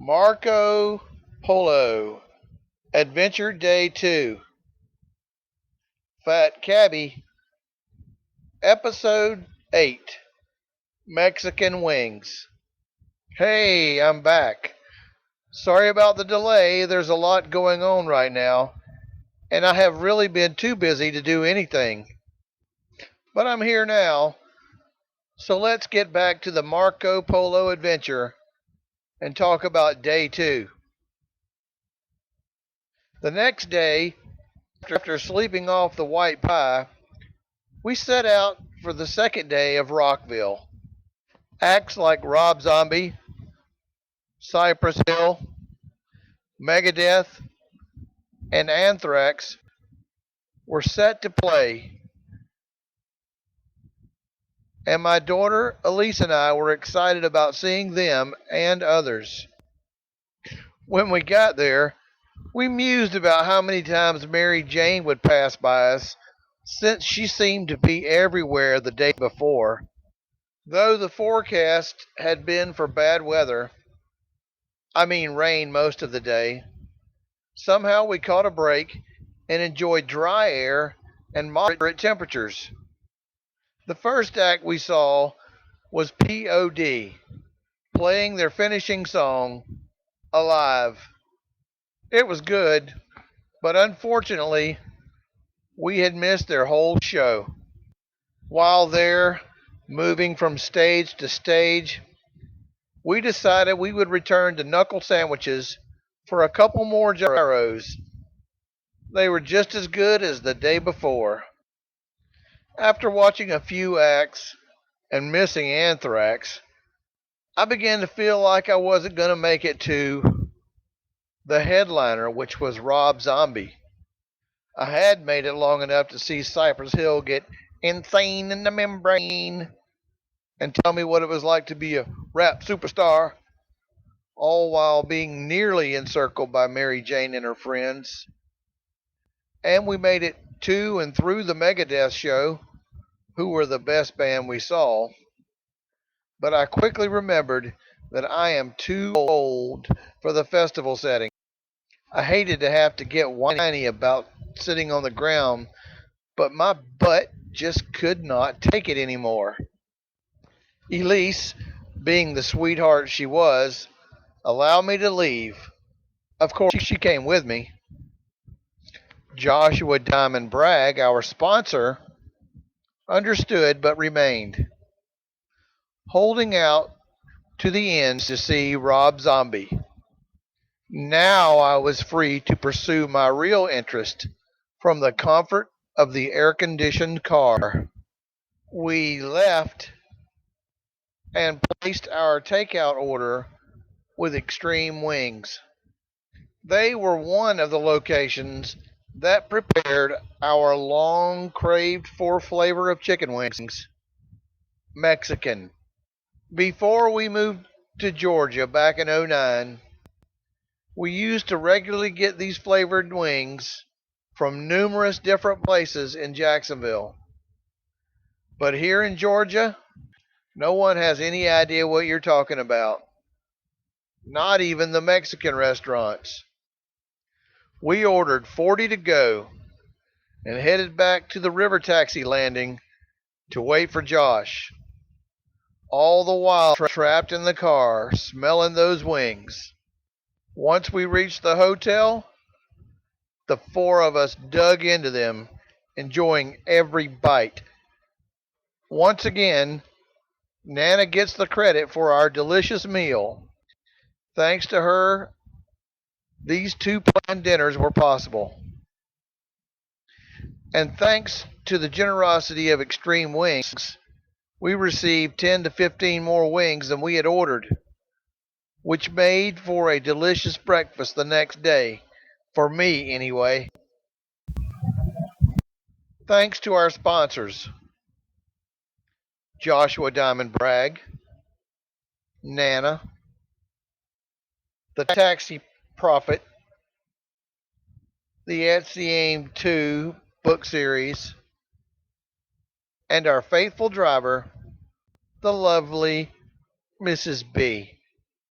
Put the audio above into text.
Marco Polo Adventure Day 2. Fat Cabbie, Episode 8, Mexican Wings. Hey, I'm back. Sorry about the delay. There's a lot going on right now, and I have really been too busy to do anything. But I'm here now, so let's get back to the Marco Polo Adventure and talk about Day 2. The next day, after sleeping off the white pie, we set out for the second day of Rockville. Acts like Rob Zombie, Cypress Hill, Megadeth, and Anthrax were set to play, and my daughter Elise and I were excited about seeing them and others. When we got there, we mused about how many times Mary Jane would pass by us, since she seemed to be everywhere the day before. Though the forecast had been for bad weather, I mean rain most of the day, somehow we caught a break and enjoyed dry air and moderate temperatures. The first act we saw was P.O.D. playing their finishing song, Alive. It was good, but unfortunately, we had missed their whole show. While there, moving from stage to stage, we decided we would return to knuckle sandwiches for a couple more gyros. They were just as good as the day before. After watching a few acts and missing Anthrax, I began to feel like I wasn't going to make it to the headliner, which was Rob Zombie. I had made it long enough to see Cypress Hill get insane in the membrane and tell me what it was like to be a rap superstar, all while being nearly encircled by Mary Jane and her friends. And we made it to and through the Megadeth show, who were the best band we saw. But I quickly remembered that I am too old for the festival setting. I hated to have to get whiny about sitting on the ground, but my butt just could not take it anymore. Elise, being the sweetheart she was, allowed me to leave. Of course, she came with me. Joshua Diamond Bragg, our sponsor, understood but remained, holding out to the end to see Rob Zombie. Now I was free to pursue my real interest from the comfort of the air-conditioned car. We left and placed our takeout order with Extreme Wings. They were one of the locations that prepared our long craved for flavor of chicken wings, Mexican. Before we moved to Georgia back in '09, we used to regularly get these flavored wings from numerous different places in Jacksonville. But here in Georgia, no one has any idea what you're talking about. Not even the Mexican restaurants. We ordered 40 to go and headed back to the river taxi landing to wait for Josh. All the while trapped in the car, smelling those wings. Once we reached the hotel, the four of us dug into them, enjoying every bite. Once again, Nana gets the credit for our delicious meal. Thanks to her, these two planned dinners were possible. And thanks to the generosity of Extreme Wings, we received 10 to 15 more wings than we had ordered, which made for a delicious breakfast the next day, for me anyway. Thanks to our sponsors, Joshua Diamond Bragg, Nana, the Taxi Prophet, the Etsy Aim 2 book series, and our faithful driver, the lovely Mrs. B.